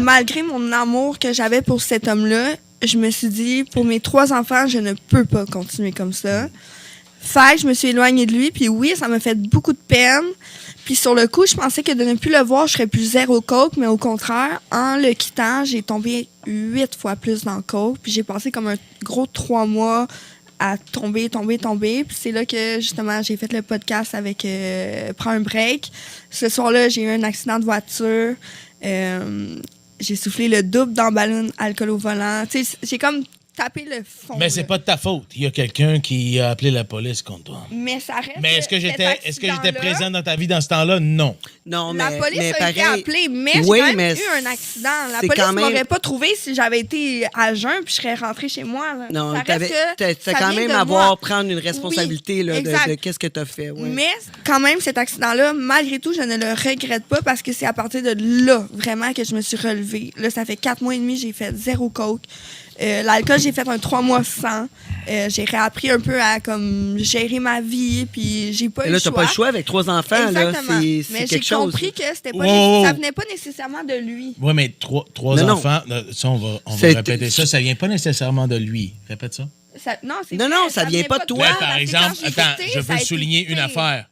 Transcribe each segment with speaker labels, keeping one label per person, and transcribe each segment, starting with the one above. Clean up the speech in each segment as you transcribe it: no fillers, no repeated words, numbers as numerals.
Speaker 1: malgré mon amour que j'avais pour cet homme-là, je me suis dit, pour mes 3 enfants, je ne peux pas continuer comme ça. Fait que je me suis éloignée de lui, puis oui, ça m'a fait beaucoup de peine. Puis sur le coup, je pensais que de ne plus le voir, je serais plus zéro coke, mais au contraire, en le quittant, j'ai tombé 8 fois plus dans le coke, puis j'ai passé comme un gros 3 mois à tomber. Puis c'est là que, justement, j'ai fait le podcast avec Prends un break. Ce soir-là, j'ai eu un accident de voiture. J'ai soufflé le double dans le ballon alcool au volant. Tu sais, j'ai comme tapé le fond.
Speaker 2: Mais c'est pas de ta faute. Il y a quelqu'un qui a appelé la police contre toi.
Speaker 1: Mais ça reste.
Speaker 2: Mais est-ce que j'étais présent dans ta vie dans ce temps-là? Non.
Speaker 3: Non,
Speaker 1: La
Speaker 3: mais
Speaker 1: police a
Speaker 3: pareil,
Speaker 1: été appelée, mais j'ai
Speaker 3: oui,
Speaker 1: quand même
Speaker 3: mais
Speaker 1: eu un accident. La
Speaker 3: c'est
Speaker 1: police
Speaker 3: quand même-
Speaker 1: m'aurait pas trouvé si j'avais été à jeun puis je serais rentrée chez moi. Là.
Speaker 3: Non,
Speaker 1: ça reste que
Speaker 3: t'as
Speaker 1: ça
Speaker 3: quand
Speaker 1: vient
Speaker 3: même
Speaker 1: de
Speaker 3: à
Speaker 1: moi.
Speaker 3: prendre une responsabilité là,
Speaker 1: exact.
Speaker 3: de qu'est-ce que t'as fait. Ouais.
Speaker 1: Mais quand même, cet accident-là, malgré tout, je ne le regrette pas parce que c'est à partir de là, vraiment, que je me suis relevée. Là, ça fait 4 mois et demi, j'ai fait 0 coke. L'alcool, j'ai fait un 3 mois sans. J'ai réappris un peu à comme gérer ma vie, puis j'ai pas eu
Speaker 3: Et là,
Speaker 1: le
Speaker 3: t'as
Speaker 1: choix.
Speaker 3: pas le choix avec 3 enfants. Là,
Speaker 1: Exactement.
Speaker 3: c'est
Speaker 1: Mais j'ai
Speaker 3: quelque chose.
Speaker 1: compris que c'était pas
Speaker 2: Wow.
Speaker 1: ça venait pas nécessairement de lui.
Speaker 2: Oui, mais trois
Speaker 3: Non, non.
Speaker 2: enfants, ça, on va
Speaker 3: C'est-
Speaker 2: répéter ça. Ça vient pas nécessairement de lui. Répète ça.
Speaker 1: Non, c'est
Speaker 3: Non,
Speaker 1: vrai,
Speaker 3: non, ça vient pas de toi.
Speaker 2: Là,
Speaker 1: parce
Speaker 2: par
Speaker 1: que
Speaker 2: exemple,
Speaker 1: quand j'ai
Speaker 2: attends,
Speaker 1: quitté,
Speaker 2: je
Speaker 1: ça a
Speaker 2: veux
Speaker 1: été
Speaker 2: souligner une
Speaker 1: pire.
Speaker 2: affaire.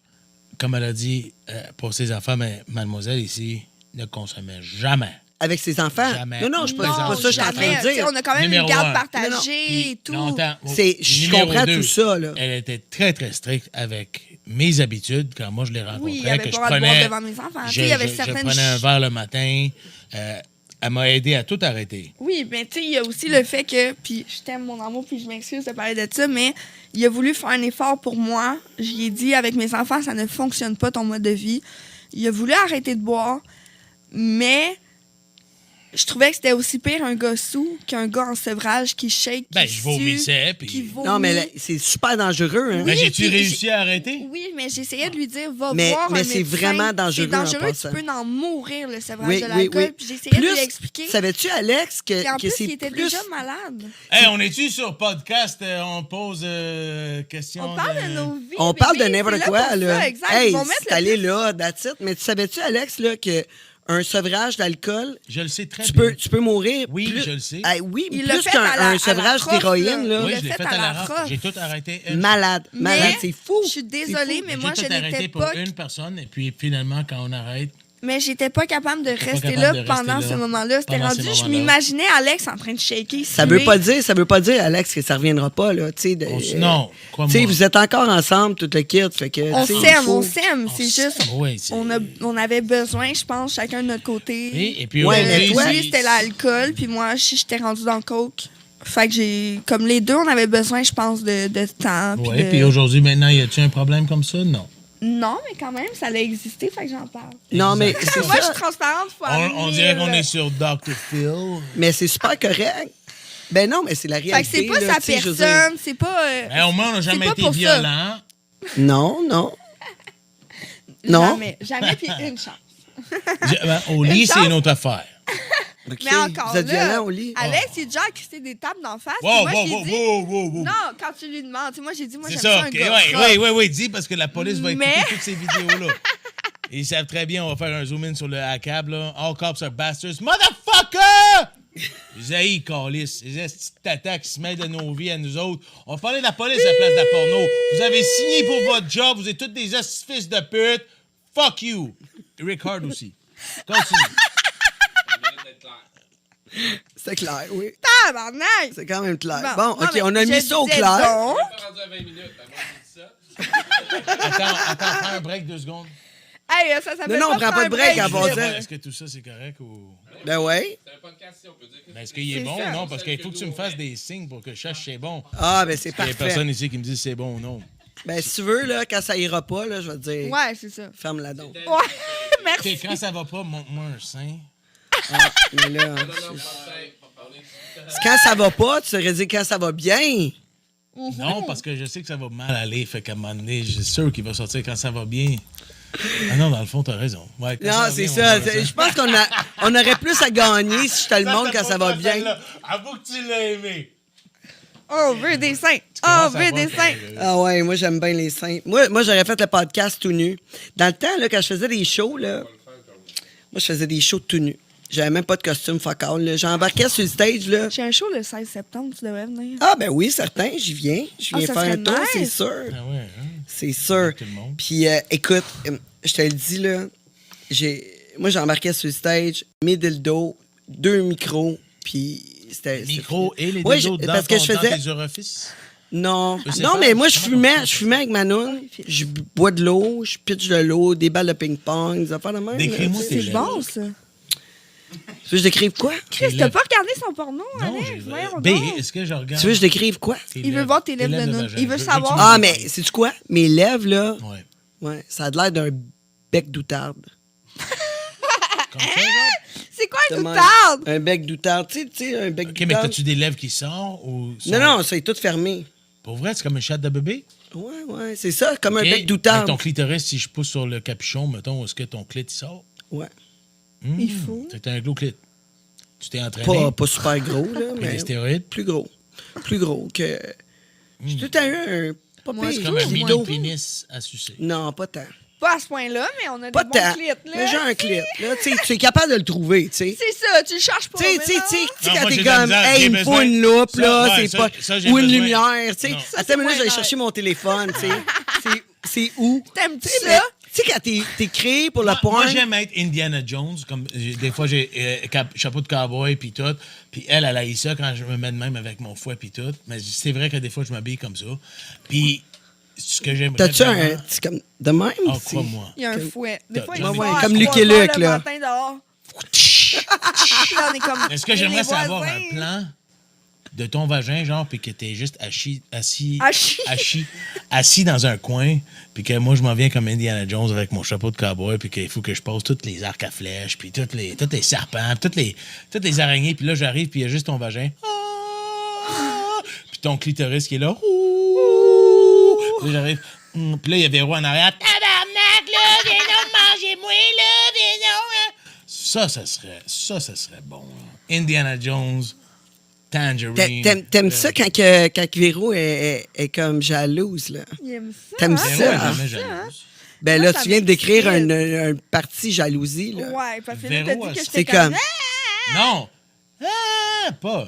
Speaker 2: Comme elle a dit, pour ses enfants, mais mademoiselle ici ne consommait jamais.
Speaker 3: Avec ses enfants.
Speaker 2: Jamais.
Speaker 3: Non, non, c'est pas ça que je suis en train
Speaker 1: jamais.
Speaker 3: de
Speaker 1: Tu sais,
Speaker 3: dire.
Speaker 1: on a quand même
Speaker 2: Numéro
Speaker 1: une garde
Speaker 2: un.
Speaker 1: partagée
Speaker 2: Puis,
Speaker 1: et tout.
Speaker 2: longtemps,
Speaker 3: Je
Speaker 2: numéro
Speaker 3: comprends
Speaker 2: 2,
Speaker 3: tout ça. Là.
Speaker 2: Elle était très, très stricte avec mes habitudes quand moi je les rencontrais.
Speaker 1: Oui, il avait
Speaker 2: que
Speaker 1: pas le droit de boire devant mes enfants. Tu sais, il y avait
Speaker 2: je
Speaker 1: certaines
Speaker 2: prenais un verre le matin. Elle m'a aidé à tout arrêter.
Speaker 1: Oui, mais tu sais, il y a aussi le fait que, puis je t'aime mon amour, puis je m'excuse de parler de ça, mais il a voulu faire un effort pour moi. J'y ai dit, avec mes enfants, ça ne fonctionne pas ton mode de vie. Il a voulu arrêter de boire, mais je trouvais que c'était aussi pire un gars sous qu'un gars en sevrage qui shake,
Speaker 2: Ben,
Speaker 1: qui
Speaker 2: je
Speaker 1: sue,
Speaker 2: vomissais,
Speaker 1: qui
Speaker 2: puis...
Speaker 1: vomit.
Speaker 3: Non, mais là, c'est super dangereux. Hein?
Speaker 2: Mais
Speaker 1: Oui,
Speaker 2: j'ai-tu
Speaker 1: puis
Speaker 2: réussi à arrêter?
Speaker 1: Oui, mais j'essayais de lui dire, va
Speaker 3: Mais
Speaker 1: voir un
Speaker 3: c'est
Speaker 1: médecin.
Speaker 3: vraiment dangereux,
Speaker 1: C'est dangereux,
Speaker 3: en
Speaker 1: tu
Speaker 3: passant.
Speaker 1: peux en mourir, le sevrage
Speaker 3: Oui,
Speaker 1: de
Speaker 3: oui,
Speaker 1: l'alcool.
Speaker 3: oui.
Speaker 1: Puis j'essayais de lui expliquer.
Speaker 3: Savais-tu, Alex,
Speaker 1: Puis en
Speaker 3: que
Speaker 1: plus,
Speaker 3: c'est
Speaker 1: il était
Speaker 3: plus...
Speaker 1: déjà malade.
Speaker 2: Hey, on est-tu sur podcast? On pose questions.
Speaker 1: On parle de nos vies.
Speaker 3: On parle de
Speaker 1: bébé,
Speaker 3: n'importe
Speaker 1: c'est
Speaker 3: quoi,
Speaker 1: pour
Speaker 3: là.
Speaker 1: ça, exact.
Speaker 3: Hey,
Speaker 1: Ils vont mettre
Speaker 3: c'est
Speaker 1: le
Speaker 3: allé
Speaker 1: plus-
Speaker 3: là, that's it. Mais tu savais-tu, Alex, là, que un sevrage d'alcool,
Speaker 2: Je le sais très
Speaker 3: tu
Speaker 2: bien.
Speaker 3: peux mourir.
Speaker 2: Oui,
Speaker 3: plus-
Speaker 2: je le sais.
Speaker 3: Hey, oui,
Speaker 1: Il l'a
Speaker 3: plus
Speaker 1: fait à la-
Speaker 3: qu'un
Speaker 1: à
Speaker 3: sevrage
Speaker 1: la prof,
Speaker 3: d'héroïne,
Speaker 1: là.
Speaker 3: là.
Speaker 2: Oui,
Speaker 1: l'a
Speaker 2: je l'ai
Speaker 1: fait
Speaker 2: fait
Speaker 1: à
Speaker 2: à la
Speaker 1: la
Speaker 2: rock.
Speaker 1: rock.
Speaker 2: J'ai tout arrêté.
Speaker 3: Malade, malade, c'est fou.
Speaker 1: Je suis désolée, mais moi, je
Speaker 2: J'ai tout arrêté
Speaker 1: n'étais
Speaker 2: pour
Speaker 1: pas...
Speaker 2: une personne, et puis finalement, quand on arrête,
Speaker 1: Mais j'étais pas capable de rester
Speaker 2: capable
Speaker 1: là
Speaker 2: de rester
Speaker 1: pendant
Speaker 2: là
Speaker 1: ce moment-là. C'était
Speaker 2: pendant
Speaker 1: rendu,
Speaker 2: ces
Speaker 1: je
Speaker 2: moments-là.
Speaker 1: m'imaginais Alex en train de shaker.
Speaker 3: Ça veut pas dire, Alex, que ça reviendra pas, là. Tu sais,
Speaker 2: non,
Speaker 3: tu
Speaker 2: crois-moi.
Speaker 3: sais, vous êtes encore ensemble, toute le kit. Fait que,
Speaker 1: On
Speaker 3: tu sais,
Speaker 1: s'aime,
Speaker 3: il faut-
Speaker 1: on s'aime. C'est juste,
Speaker 2: Oui, c'est-
Speaker 1: on avait besoin, je pense, chacun de notre côté.
Speaker 2: Oui, et puis
Speaker 3: Ouais, mais
Speaker 2: aujourd'hui,
Speaker 3: toi-
Speaker 1: Lui, c'était l'alcool, puis moi, j'étais rendue dans le coke. Fait que j'ai... Comme les deux, on avait besoin, je pense, de temps. puis
Speaker 2: Oui,
Speaker 1: de-
Speaker 2: puis aujourd'hui, maintenant, y a-tu un problème comme ça? Non.
Speaker 1: Non, mais quand même, ça a existé, fait que j'en parle.
Speaker 3: Non, mais c'est
Speaker 1: Moi, je
Speaker 3: ça.
Speaker 1: suis transparente fois
Speaker 2: On
Speaker 1: 1000.
Speaker 2: dirait qu'on est sur Dr. Phil.
Speaker 3: Mais c'est super correct. Ben non, mais c'est la
Speaker 1: Fait que
Speaker 3: réalité.
Speaker 1: c'est pas
Speaker 3: là,
Speaker 1: sa
Speaker 3: tu sais, je veux dire.
Speaker 1: personne, c'est pas...
Speaker 2: Ben, au moins, on n'a jamais
Speaker 1: pas
Speaker 2: été
Speaker 1: pour ça.
Speaker 2: violent.
Speaker 3: Non, non. Non.
Speaker 1: Jamais, puis une chance.
Speaker 2: Au lit,
Speaker 1: Une
Speaker 2: c'est
Speaker 1: chance.
Speaker 2: une autre affaire.
Speaker 3: OK.
Speaker 1: Mais encore
Speaker 3: Vous êtes
Speaker 1: là,
Speaker 3: violent au lit?
Speaker 1: Alex, il a déjà crissé des tables d'en face. puis
Speaker 2: Wow,
Speaker 1: moi,
Speaker 2: wow,
Speaker 1: j'ai
Speaker 2: wow,
Speaker 1: dit...
Speaker 2: wow, wow, wow.
Speaker 1: Non, quand tu lui demandes, tu sais, moi, j'ai dit, moi,
Speaker 2: C'est
Speaker 1: j'aime ça,
Speaker 2: ça,
Speaker 1: un
Speaker 2: OK.
Speaker 1: gars rough.
Speaker 2: Oui, dis, parce que la police va écouter
Speaker 1: Mais-
Speaker 2: toutes ces vidéos-là. Ils savent très bien, on va faire un zoom-in sur le ACAB, là. All cops are bastards. Motherfucker! Les haïs, calices. Les petites tatas qui se mêlent de nos vies à nous autres. On va parler de la police à la place de la porno. Vous avez signé pour votre job. Vous êtes tous des fils de pute. Fuck you. Rick Hard aussi. Continue.
Speaker 3: C'est clair, oui.
Speaker 1: Tabarnak!
Speaker 3: C'est quand même clair.
Speaker 1: Bon,
Speaker 3: Bon,
Speaker 1: non,
Speaker 3: OK,
Speaker 1: mais
Speaker 3: on a
Speaker 1: je
Speaker 3: mis ça au
Speaker 1: disais
Speaker 3: clair.
Speaker 1: donc-
Speaker 4: rendu à 20 minutes. Ben, moi, j'ai dit ça.
Speaker 2: Attends, prends un break 2 secondes.
Speaker 1: Hey, ça s'appelle
Speaker 3: Non, on prend pas de break
Speaker 1: break.
Speaker 3: avant.
Speaker 2: Est-ce que tout ça, c'est correct ou...
Speaker 3: Ben ouais.
Speaker 4: C'est un podcast, si on peut dire que
Speaker 2: Ben, est-ce qu'il est
Speaker 1: C'est
Speaker 2: bon
Speaker 1: ça.
Speaker 2: ou non? Parce qu'il faut que tu me fasses des signes pour que je sache si c'est bon.
Speaker 3: Ah, ben c'est
Speaker 2: Il n'y a
Speaker 3: parfait.
Speaker 2: personne ici qui me dit si c'est bon ou non.
Speaker 3: Ben si tu veux, là, quand ça ira pas, là, je vais te dire,
Speaker 1: Ouais, c'est ça.
Speaker 3: ferme-la donc.
Speaker 1: Ouais,
Speaker 2: OK,
Speaker 1: merci.
Speaker 2: quand ça va pas, montre-moi un sein.
Speaker 3: Ah, mais là, quand ça va pas, tu aurais dit quand ça va bien.
Speaker 2: Non, parce que je sais que ça va mal aller. Fait qu'à un moment donné, je suis sûr qu'il va sortir quand ça va bien. Ah non, dans le fond, t'as raison. Ouais, quand
Speaker 3: Non,
Speaker 2: va
Speaker 3: c'est
Speaker 2: bien,
Speaker 3: ça.
Speaker 2: on va faire
Speaker 3: Je pense on aurait plus à gagner si je te le montre quand ça va bien.
Speaker 2: Avoue que tu l'as aimé.
Speaker 1: On veut des seins.
Speaker 2: Comment
Speaker 1: On
Speaker 2: ça
Speaker 1: veut
Speaker 2: va,
Speaker 1: des seins.
Speaker 3: Ah ouais, moi j'aime bien les seins. Moi j'aurais fait le podcast tout nu. Dans le temps, là, quand je faisais des shows, là, moi je faisais des shows tout nu. J'avais même pas de costume fuck all, là. J'embarquais sur le stage, là.
Speaker 1: J'ai un show le 16 septembre, tu devrais venir.
Speaker 3: Ah, ben oui, certain, j'y viens. Je viens
Speaker 1: ça
Speaker 3: faire un
Speaker 1: serait
Speaker 3: tour,
Speaker 1: nice.
Speaker 3: c'est sûr.
Speaker 2: Ah ouais, hein?
Speaker 3: C'est sûr.
Speaker 2: Tout le monde.
Speaker 3: Puis, écoute, je te le dis, là, moi, j'embarquais sur le stage, mes dildos, 2 micros, puis c'était...
Speaker 2: Les micros et les
Speaker 3: Ouais,
Speaker 2: dildos dans,
Speaker 3: parce que je
Speaker 2: dans
Speaker 3: faisais...
Speaker 2: tes orifices.
Speaker 3: Non,
Speaker 2: Je sais
Speaker 3: non,
Speaker 2: pas,
Speaker 3: mais moi,
Speaker 2: je
Speaker 3: je
Speaker 2: sais pas
Speaker 3: fumais avec ma noune, je bois de l'eau, je pitch de l'eau, des balles de ping-pong, des affaires de même.
Speaker 2: Décris-moi
Speaker 3: là,
Speaker 2: tes
Speaker 3: tu sais.
Speaker 1: C'est
Speaker 2: lèvres.
Speaker 1: bon, ça.
Speaker 3: Tu veux que je décrive quoi?
Speaker 1: Chris, t'as pas regardé son porno,
Speaker 2: Non,
Speaker 1: Alex?
Speaker 2: j'ai
Speaker 1: Voyons
Speaker 2: B,
Speaker 1: donc.
Speaker 2: est-ce que je regarde?
Speaker 3: Tu veux que je décrive quoi?
Speaker 2: tes
Speaker 1: Il veut
Speaker 2: lèvres?
Speaker 1: voir tes lèvres de noun.
Speaker 2: vagin?
Speaker 1: Il veut
Speaker 2: Je-
Speaker 1: savoir.
Speaker 3: Ah, mais sais-tu quoi? Mes lèvres, là,
Speaker 2: Ouais.
Speaker 3: ouais, ça a l'air d'un bec d'outarde.
Speaker 2: Comme ça, genre?
Speaker 1: C'est quoi un
Speaker 3: De même.
Speaker 1: doutarde?
Speaker 3: Un bec d'outarde, tu sais, un bec
Speaker 2: OK, mais
Speaker 3: d'outarde.
Speaker 2: t'as-tu des lèvres qui sortent ou...
Speaker 3: Non, non, c'est tout fermé.
Speaker 2: Pour vrai, c'est comme une chatte de bébé?
Speaker 3: Ouais, c'est ça, comme
Speaker 2: OK.
Speaker 3: un bec
Speaker 2: Avec
Speaker 3: d'outarde.
Speaker 2: ton clitoris, si je pousse sur le capuchon, mettons, est-ce que ton clit il sort?
Speaker 3: Ouais.
Speaker 1: Il faut.
Speaker 2: C'est un gros clit. Tu t'es entraîné?
Speaker 3: Pas super gros, là,
Speaker 2: Avec
Speaker 3: mais
Speaker 2: des stéroïdes?
Speaker 3: plus gros. Plus gros que... J'ai tout à eu un... Pas
Speaker 1: Moi,
Speaker 3: pire,
Speaker 2: C'est comme un mini
Speaker 3: vidéo.
Speaker 2: pénis à sucer.
Speaker 3: Non, pas tant.
Speaker 1: Pas à ce point-là, mais on a
Speaker 3: Pas
Speaker 1: des bons
Speaker 3: tant.
Speaker 1: clits,
Speaker 3: Mais
Speaker 1: là.
Speaker 3: j'ai un clit, là. Tu es capable de le trouver, tu sais.
Speaker 1: C'est ça, tu le cherches pas.
Speaker 3: Tu sais,
Speaker 1: mais
Speaker 3: tu sais,
Speaker 1: non.
Speaker 3: tu sais,
Speaker 2: Non,
Speaker 3: quand
Speaker 2: moi,
Speaker 3: t'es
Speaker 2: j'ai de la
Speaker 3: comme,
Speaker 2: misère,
Speaker 3: hey,
Speaker 2: j'ai
Speaker 3: il me faut
Speaker 2: besoin-
Speaker 3: une loupe,
Speaker 2: Ça,
Speaker 3: là,
Speaker 2: ouais,
Speaker 3: c'est
Speaker 2: ça,
Speaker 3: pas.
Speaker 2: ça, j'ai
Speaker 3: Ou une
Speaker 2: besoin.
Speaker 3: lumière, tu sais.
Speaker 2: Non.
Speaker 1: Ça,
Speaker 3: Attends,
Speaker 1: c'est
Speaker 3: mais là,
Speaker 1: moins
Speaker 3: j'allais
Speaker 1: nice.
Speaker 3: chercher mon téléphone, tu sais. C'est où?
Speaker 1: T'aimes-tu
Speaker 3: Tu sais,
Speaker 1: ça?
Speaker 3: tu sais, quand t'es créé pour la
Speaker 2: Moi,
Speaker 3: porn.
Speaker 2: j'aime être Indiana Jones. Comme, des fois, j'ai chapeau de cowboy puis tout. Puis elle a eu ça quand je me mets de même avec mon fouet puis tout. Mais c'est vrai que des fois, je m'habille comme ça. Puis, ce que j'aimerais
Speaker 3: T'as-tu
Speaker 2: vraiment-
Speaker 3: un. C'est comme. De même?
Speaker 2: Ah,
Speaker 3: c'est-
Speaker 2: crois-moi.
Speaker 1: Il y a un fouet. Des fois, il
Speaker 2: Ouais,
Speaker 1: est
Speaker 3: ouais,
Speaker 1: fort à
Speaker 3: comme
Speaker 1: 3
Speaker 3: Luc et
Speaker 1: heures
Speaker 3: Luc,
Speaker 1: le
Speaker 3: là.
Speaker 1: matin dehors. Puis là, on est comme,
Speaker 2: Est-ce que
Speaker 1: hey,
Speaker 2: j'aimerais
Speaker 1: les
Speaker 2: savoir
Speaker 1: voisins.
Speaker 2: un plan de ton vagin, genre, puis que t'es juste assis dans un coin, puis que moi, je m'en viens comme Indiana Jones avec mon chapeau de cowboy, puis qu'il faut que je pose tous les arcs à flèches, puis tous les serpents, toutes les araignées, puis là, j'arrive, puis il y a juste ton vagin. Ah! Puis ton clitoris qui est là. Ouh! Puis là, j'arrive. Puis là, il y a Véro en arrière. Tabarnak, là, viens donc manger-moi, là, viens donc. Ça serait bon. Là. Indiana Jones, Tangerine.
Speaker 3: T'aimes ça quand Véro est comme jalouse, là?
Speaker 1: Il aime ça.
Speaker 3: T'aimes
Speaker 1: hein?
Speaker 3: ça?
Speaker 2: Véro, elle
Speaker 3: hein?
Speaker 2: est jamais jalouse.
Speaker 3: Ben
Speaker 1: Moi,
Speaker 3: là,
Speaker 1: ça
Speaker 3: tu viens de décrire
Speaker 1: m'excite.
Speaker 3: un parti jalousie, là.
Speaker 1: Ouais, parce que là,
Speaker 2: Véro,
Speaker 1: t'as dit que
Speaker 3: c'est
Speaker 1: j'étais
Speaker 3: comme-
Speaker 1: comme.
Speaker 2: Non! Ah, pas.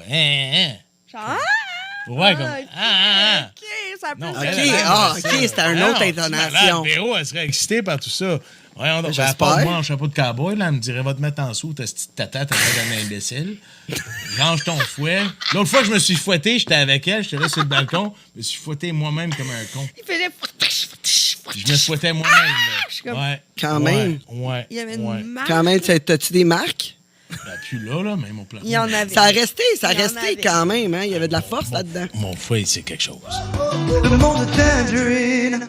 Speaker 1: Genre,
Speaker 2: Ouais, comme.
Speaker 1: ok, ça peut
Speaker 2: Non,
Speaker 1: se
Speaker 3: Ok,
Speaker 2: elle,
Speaker 3: ah,
Speaker 2: ça.
Speaker 3: ok, c'était une
Speaker 2: Ah
Speaker 3: autre
Speaker 2: non,
Speaker 3: intonation.
Speaker 2: tu Véro, elle serait excitée par tout ça. Ouais, on
Speaker 3: J'espère.
Speaker 2: pas moi en chapeau de cowboy, là, elle me dirait, va te mettre en dessous, ta petite tata, t'as l'air d'un imbécile. Range ton fouet. L'autre fois que je me suis fouetté, j'étais avec elle, j'étais là sur le balcon, je me suis fouetté moi-même comme un con.
Speaker 1: Il faisait.
Speaker 2: Puis je me fouettais moi-même, là.
Speaker 1: suis comme-
Speaker 2: Ouais.
Speaker 3: Quand
Speaker 2: Ouais,
Speaker 3: même.
Speaker 2: Ouais.
Speaker 1: Il y avait
Speaker 2: ouais.
Speaker 1: une marque.
Speaker 3: Quand même, t'as-tu des marques?
Speaker 2: Ben, plus là, même au plan.
Speaker 1: Il y en avait.
Speaker 3: Ça a resté
Speaker 1: Il y en
Speaker 3: resté
Speaker 1: avait.
Speaker 3: quand même, hein? Il y avait de la force là-dedans.
Speaker 2: Mon fouet, c'est quelque chose.
Speaker 5: Le monde de Tangerine.